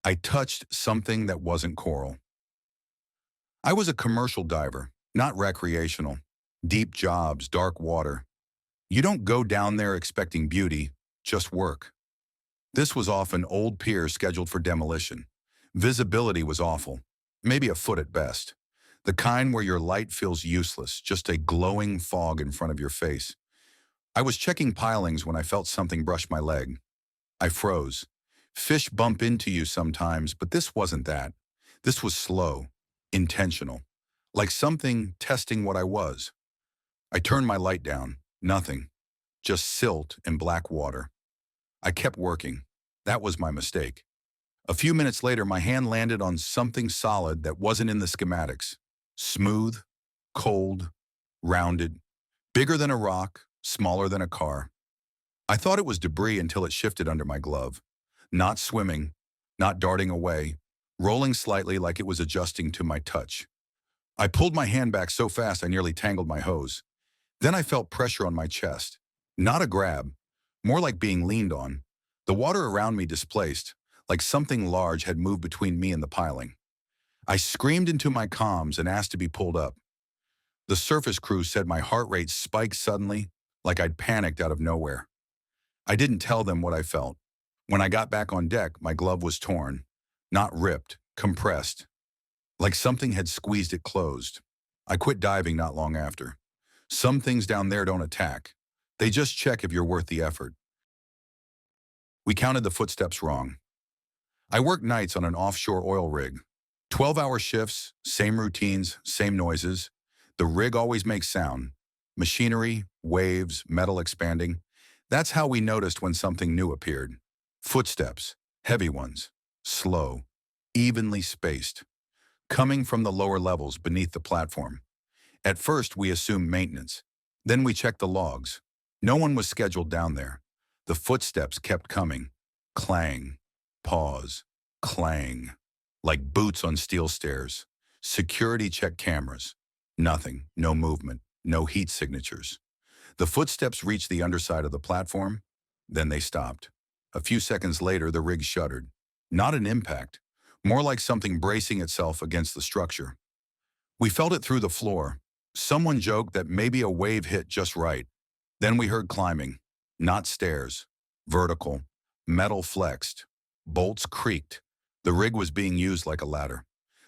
I touched something that wasn't coral. I was a commercial diver, not recreational. Deep jobs, dark water. You don't go down there expecting beauty, just work. This was often old piers scheduled for demolition. Visibility was awful, maybe a foot at best. The kind where your light feels useless, just a glowing fog in front of your face. I was checking pilings when I felt something brush my leg. I froze. Fish bump into you sometimes, but this wasn't that. This was slow, intentional, like something testing what I was. I turned my light down. Nothing. Just silt and black water. I kept working. That was my mistake. A few minutes later, my hand landed on something solid that wasn't in the schematics. Smooth, cold, rounded, bigger than a rock, smaller than a car. I thought it was debris until it shifted under my glove. Not swimming, not darting away, rolling slightly like it was adjusting to my touch. I pulled my hand back so fast I nearly tangled my hose. Then I felt pressure on my chest. Not a grab, more like being leaned on. The water around me displaced, like something large had moved between me and the piling. I screamed into my comms and asked to be pulled up. The surface crew said my heart rate spiked suddenly, like I'd panicked out of nowhere. I didn't tell them what I felt. When I got back on deck, my glove was torn. Not ripped, compressed, like something had squeezed it closed. I quit diving not long after. Some things down there don't attack. They just check if you're worth the effort. We counted the footsteps wrong. I worked nights on an offshore oil rig. 12-hour shifts, same routines, same noises. The rig always makes sound. Machinery, waves, metal expanding. That's how we noticed when something new appeared. Footsteps, heavy ones, slow, evenly spaced, coming from the lower levels beneath the platform. At first, we assumed maintenance. Then we checked the logs. No one was scheduled down there. The footsteps kept coming. Clang, pause, clang, like boots on steel stairs. Security check cameras. Nothing, no movement, no heat signatures. The footsteps reached the underside of the platform, then they stopped. A few seconds later, the rig shuddered. Not an impact, more like something bracing itself against the structure. We felt it through the floor. Someone joked that maybe a wave hit just right. Then we heard climbing, not stairs, vertical, metal flexed, bolts creaked. The rig was being used like a ladder.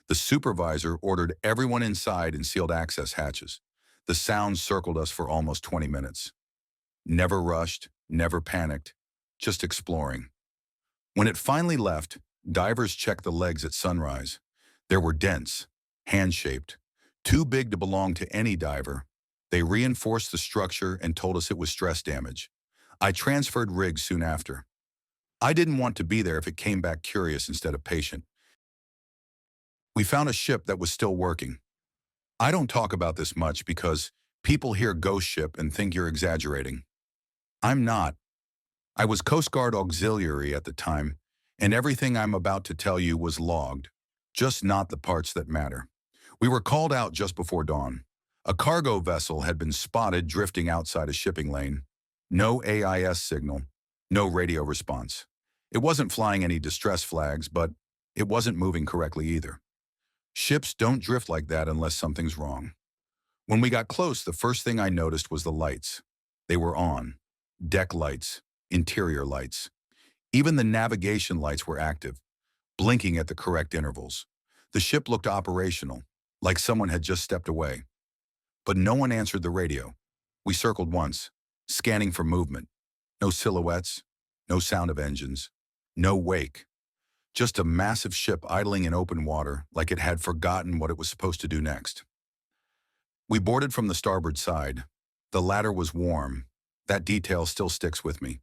The supervisor ordered everyone inside and sealed access hatches. The sound circled us for almost 20 minutes. Never rushed, never panicked, just exploring. When it finally left, divers checked the legs at sunrise. There were dents, hand-shaped, too big to belong to any diver. They reinforced the structure and told us it was stress damage. I transferred rigs soon after. I didn't want to be there if it came back curious instead of patient. We found a ship that was still working. I don't talk about this much because people hear ghost ship and think you're exaggerating. I'm not. I was Coast Guard Auxiliary at the time, and everything I'm about to tell you was logged, just not the parts that matter. We were called out just before dawn. A cargo vessel had been spotted drifting outside a shipping lane. No AIS signal, no radio response. It wasn't flying any distress flags, but it wasn't moving correctly either. Ships don't drift like that unless something's wrong. When we got close, the first thing I noticed was the lights. They were on. Deck lights, interior lights. Even the navigation lights were active, blinking at the correct intervals. The ship looked operational, like someone had just stepped away. But no one answered the radio. We circled once, scanning for movement. No silhouettes, no sound of engines, no wake. Just a massive ship idling in open water like it had forgotten what it was supposed to do next. We boarded from the starboard side. The ladder was warm. That detail still sticks with me.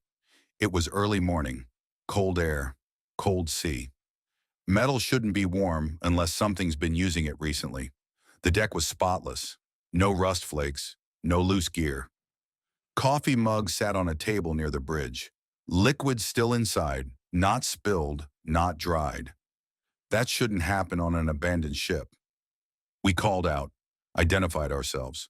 It was early morning, cold air, cold sea. Metal shouldn't be warm unless something's been using it recently. The deck was spotless. No rust flakes, no loose gear. Coffee mugs sat on a table near the bridge. Liquid still inside, not spilled, not dried. That shouldn't happen on an abandoned ship. We called out, identified ourselves.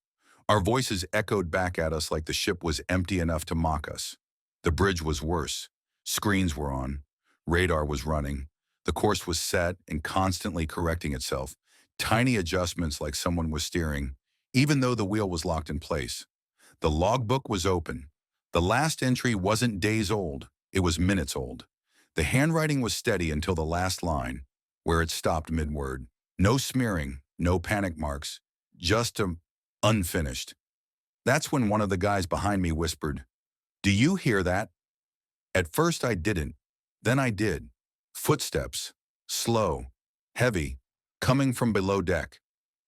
Our voices echoed back at us like the ship was empty enough to mock us. The bridge was worse. Screens were on. Radar was running. The course was set and constantly correcting itself. Tiny adjustments like someone was steering, even though the wheel was locked in place. The logbook was open. The last entry wasn't days old, it was minutes old. The handwriting was steady until the last line, where it stopped mid-word. No smearing, no panic marks, just unfinished. That's when one of the guys behind me whispered, "Do you hear that?" At first I didn't. Then I did. Footsteps. Slow. Heavy. Coming from below deck.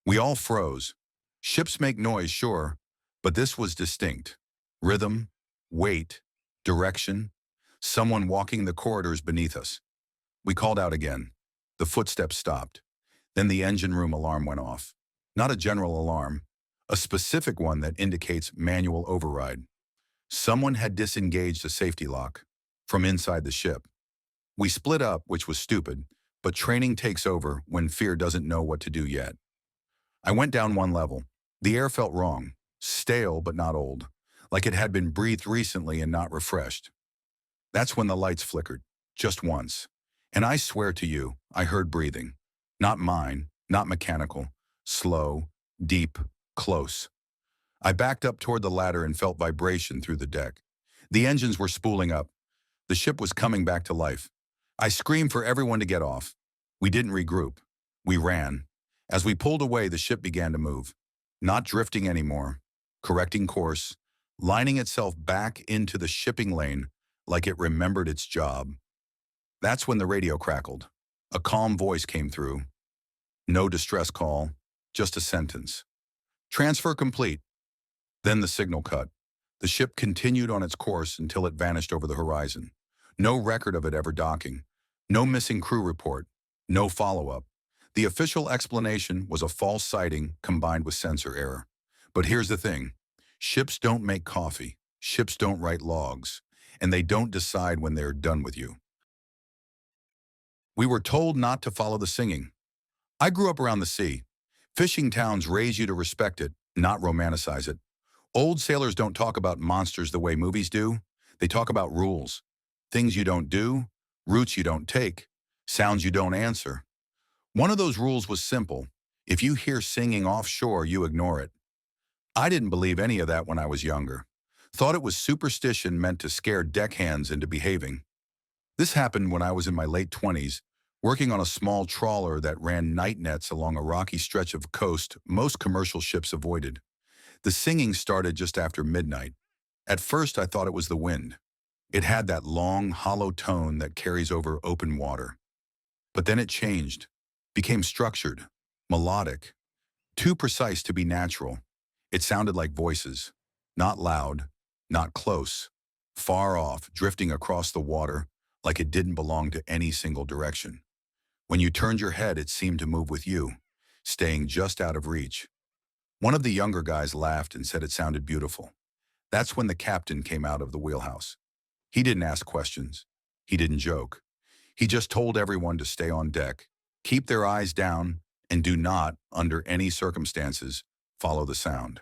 We all froze. Ships make noise, sure, but this was distinct. Rhythm. Weight. Direction. Someone walking the corridors beneath us. We called out again. The footsteps stopped. Then the engine room alarm went off. Not a general alarm. A specific one that indicates manual override. Someone had disengaged a safety lock from inside the ship. We split up, which was stupid, but training takes over when fear doesn't know what to do yet. I went down one level. The air felt wrong, stale but not old, like it had been breathed recently and not refreshed. That's when the lights flickered, just once. And I swear to you, I heard breathing. Not mine, not mechanical, slow, deep, close. I backed up toward the ladder and felt vibration through the deck. The engines were spooling up. The ship was coming back to life. I screamed for everyone to get off. We didn't regroup. We ran. As we pulled away, the ship began to move. Not drifting anymore. Correcting course. Lining itself back into the shipping lane like it remembered its job. That's when the radio crackled. A calm voice came through. No distress call, just a sentence. Transfer complete. Then the signal cut. The ship continued on its course until it vanished over the horizon. No record of it ever docking. No missing crew report. No follow-up. The official explanation was a false sighting combined with sensor error. But here's the thing. Ships don't make coffee. Ships don't write logs. And they don't decide when they're done with you. We were told not to follow the singing. I grew up around the sea. Fishing towns raise you to respect it, not romanticize it. Old sailors don't talk about monsters the way movies do. They talk about rules. Things you don't do, routes you don't take, sounds you don't answer. One of those rules was simple. If you hear singing offshore, you ignore it. I didn't believe any of that when I was younger. Thought it was superstition meant to scare deckhands into behaving. This happened when I was in my late 20s, working on a small trawler that ran night nets along a rocky stretch of coast most commercial ships avoided. The singing started just after midnight. At first, I thought it was the wind. It had that long, hollow tone that carries over open water. But then it changed, became structured, melodic, too precise to be natural. It sounded like voices, not loud, not close, far off, drifting across the water like it didn't belong to any single direction. When you turned your head, it seemed to move with you, staying just out of reach. One of the younger guys laughed and said it sounded beautiful. That's when the captain came out of the wheelhouse. He didn't ask questions. He didn't joke. He just told everyone to stay on deck, keep their eyes down, and do not, under any circumstances, follow the sound.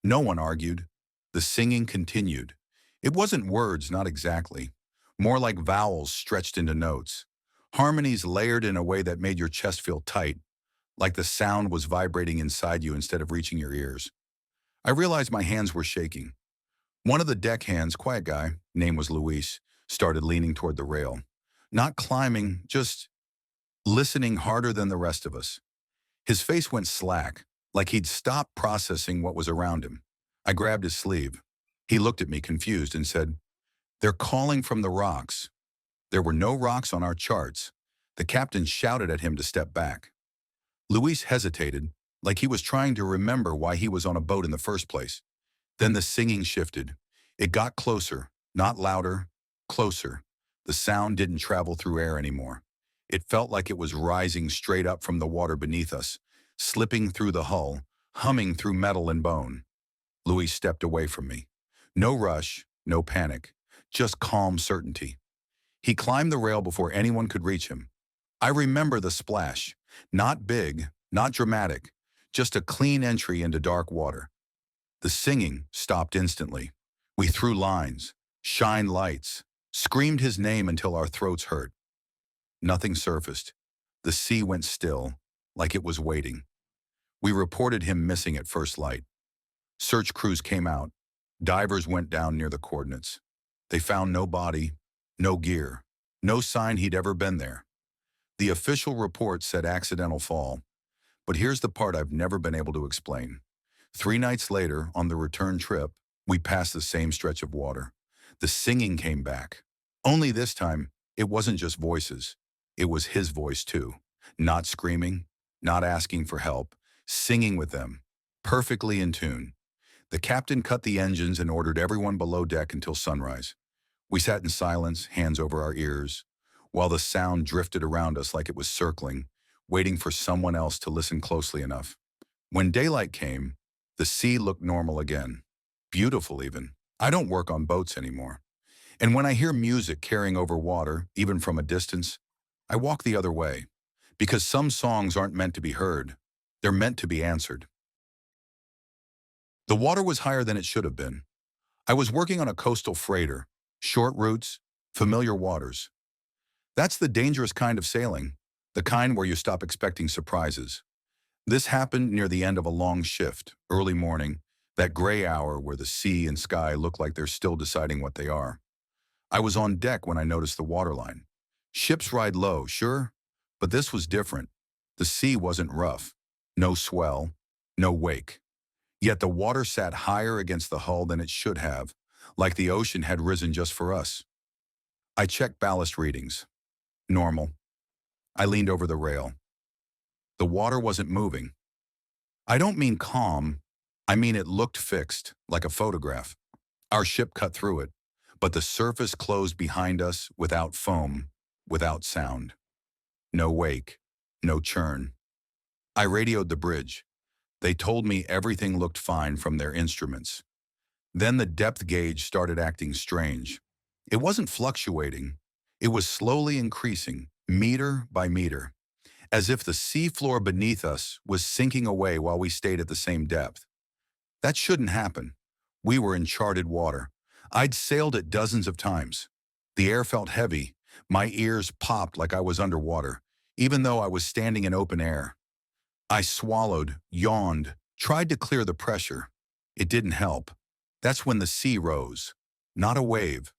No one argued. The singing continued. It wasn't words, not exactly. More like vowels stretched into notes. Harmonies layered in a way that made your chest feel tight, like the sound was vibrating inside you instead of reaching your ears. I realized my hands were shaking. One of the deckhands, quiet guy, name was Luis, started leaning toward the rail. Not climbing, just listening harder than the rest of us. His face went slack, like he'd stopped processing what was around him. I grabbed his sleeve. He looked at me confused and said, "They're calling from the rocks." There were no rocks on our charts. The captain shouted at him to step back. Luis hesitated, like he was trying to remember why he was on a boat in the first place. Then the singing shifted. It got closer, not louder, closer. The sound didn't travel through air anymore. It felt like it was rising straight up from the water beneath us, slipping through the hull, humming through metal and bone. Luis stepped away from me. No rush, no panic, just calm certainty. He climbed the rail before anyone could reach him. I remember the splash. Not big, not dramatic, just a clean entry into dark water. The singing stopped instantly. We threw lines, shined lights, screamed his name until our throats hurt. Nothing surfaced. The sea went still, like it was waiting. We reported him missing at first light. Search crews came out. Divers went down near the coordinates. They found no body, no gear, no sign he'd ever been there. The official report said accidental fall, but here's the part I've never been able to explain. 3 nights later, on the return trip, we passed the same stretch of water. The singing came back. Only this time, it wasn't just voices. It was his voice too. Not screaming, not asking for help, singing with them, perfectly in tune. The captain cut the engines and ordered everyone below deck until sunrise. We sat in silence, hands over our ears, while the sound drifted around us like it was circling, waiting for someone else to listen closely enough. When daylight came, the sea looked normal again. Beautiful even. I don't work on boats anymore. And when I hear music carrying over water, even from a distance, I walk the other way. Because some songs aren't meant to be heard. They're meant to be answered. The water was higher than it should have been. I was working on a coastal freighter. Short routes, familiar waters. That's the dangerous kind of sailing. The kind where you stop expecting surprises. This happened near the end of a long shift, early morning, that gray hour where the sea and sky look like they're still deciding what they are. I was on deck when I noticed the waterline. Ships ride low, sure, but this was different. The sea wasn't rough. No swell, no wake. Yet the water sat higher against the hull than it should have, like the ocean had risen just for us. I checked ballast readings. Normal. I leaned over the rail. The water wasn't moving. I don't mean calm. I mean it looked fixed, like a photograph. Our ship cut through it, but the surface closed behind us without foam, without sound. No wake, no churn. I radioed the bridge. They told me everything looked fine from their instruments. Then the depth gauge started acting strange. It wasn't fluctuating. It was slowly increasing, meter by meter, as if the seafloor beneath us was sinking away while we stayed at the same depth. That shouldn't happen. We were in charted water. I'd sailed it dozens of times. The air felt heavy. My ears popped like I was underwater, even though I was standing in open air. I swallowed, yawned, tried to clear the pressure. It didn't help. That's when the sea rose. Not a wave.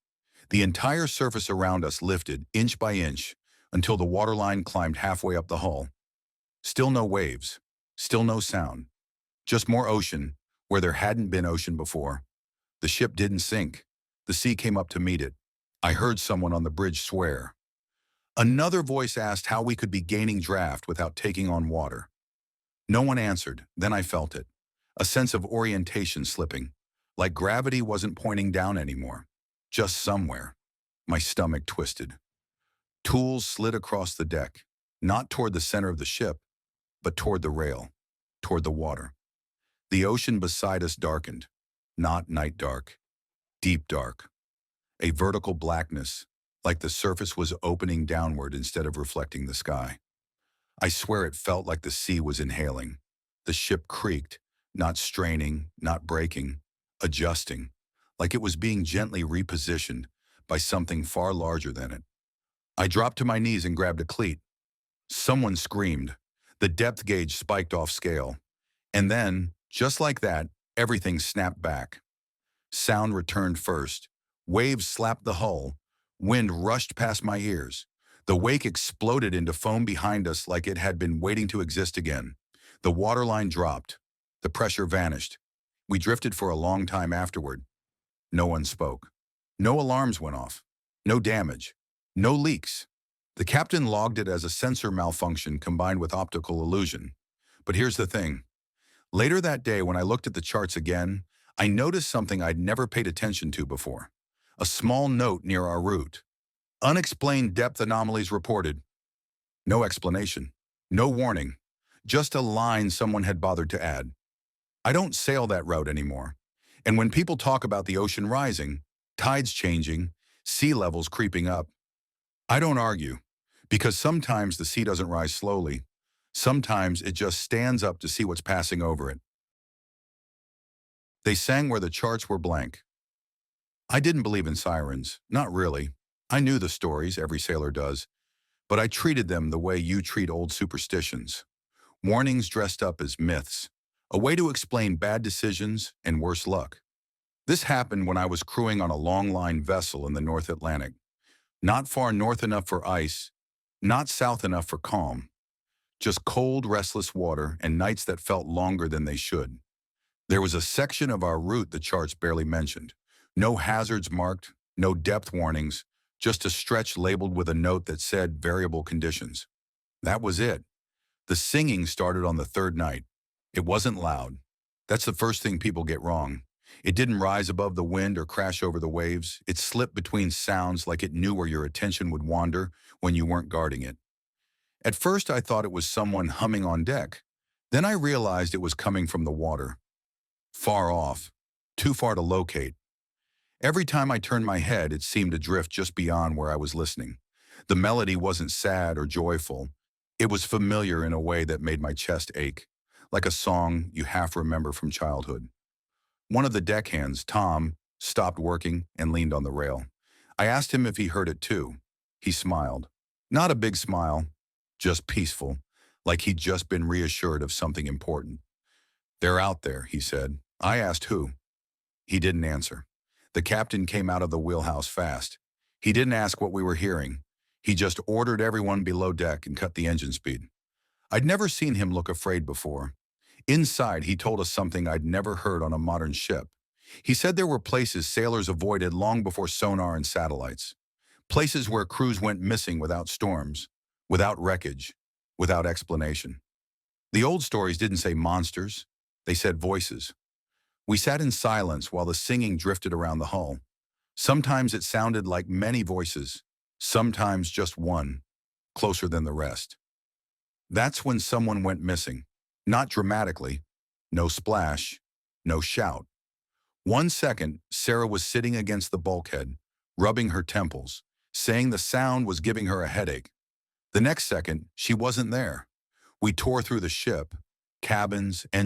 The entire surface around us lifted, inch by inch, until the waterline climbed halfway up the hull. Still no waves. Still no sound. Just more ocean, where there hadn't been ocean before. The ship didn't sink. The sea came up to meet it. I heard someone on the bridge swear. Another voice asked how we could be gaining draft without taking on water. No one answered. Then I felt it. A sense of orientation slipping, like gravity wasn't pointing down anymore, just somewhere. My stomach twisted. Tools slid across the deck, not toward the center of the ship, but toward the rail, toward the water. The ocean beside us darkened, not night dark, deep dark. A vertical blackness, like the surface was opening downward instead of reflecting the sky. I swear it felt like the sea was inhaling. The ship creaked, not straining, not breaking, adjusting, like it was being gently repositioned by something far larger than it. I dropped to my knees and grabbed a cleat. Someone screamed. The depth gauge spiked off scale. And then, just like that, everything snapped back. Sound returned first. Waves slapped the hull. Wind rushed past my ears. The wake exploded into foam behind us like it had been waiting to exist again. The waterline dropped. The pressure vanished. We drifted for a long time afterward. No one spoke. No alarms went off. No damage. No leaks. The captain logged it as a sensor malfunction combined with optical illusion. But here's the thing. Later that day, when I looked at the charts again, I noticed something I'd never paid attention to before. A small note near our route. Unexplained depth anomalies reported. No explanation. No warning. Just a line someone had bothered to add. I don't sail that route anymore. And when people talk about the ocean rising, tides changing, sea levels creeping up, I don't argue, because sometimes the sea doesn't rise slowly. Sometimes it just stands up to see what's passing over it. They sang where the charts were blank. I didn't believe in sirens, not really. I knew the stories, every sailor does, but I treated them the way you treat old superstitions. Warnings dressed up as myths, a way to explain bad decisions and worse luck. This happened when I was crewing on a long-line vessel in the North Atlantic. Not far north enough for ice, not south enough for calm. Just cold, restless water and nights that felt longer than they should. There was a section of our route the charts barely mentioned. No hazards marked, no depth warnings, just a stretch labeled with a note that said variable conditions. That was it. The singing started on the third night. It wasn't loud. That's the first thing people get wrong. It didn't rise above the wind or crash over the waves. It slipped between sounds like it knew where your attention would wander when you weren't guarding it. At first, I thought it was someone humming on deck. Then I realized it was coming from the water. Far off. Too far to locate. Every time I turned my head, it seemed to drift just beyond where I was listening. The melody wasn't sad or joyful. It was familiar in a way that made my chest ache, like a song you half remember from childhood. One of the deckhands, Tom, stopped working and leaned on the rail. I asked him if he heard it too. He smiled. Not a big smile, just peaceful, like he'd just been reassured of something important. "They're out there," he said. I asked who. He didn't answer. The captain came out of the wheelhouse fast. He didn't ask what we were hearing. He just ordered everyone below deck and cut the engine speed. I'd never seen him look afraid before. Inside, he told us something I'd never heard on a modern ship. He said there were places sailors avoided long before sonar and satellites. Places where crews went missing without storms, without wreckage, without explanation. The old stories didn't say monsters. They said voices. We sat in silence while the singing drifted around the hull. Sometimes it sounded like many voices, sometimes just one, closer than the rest. That's when someone went missing. Not dramatically. No splash. No shout. 1 second, Sarah was sitting against the bulkhead, rubbing her temples, saying the sound was giving her a headache. The next second, she wasn't there. We tore through the ship, cabins, and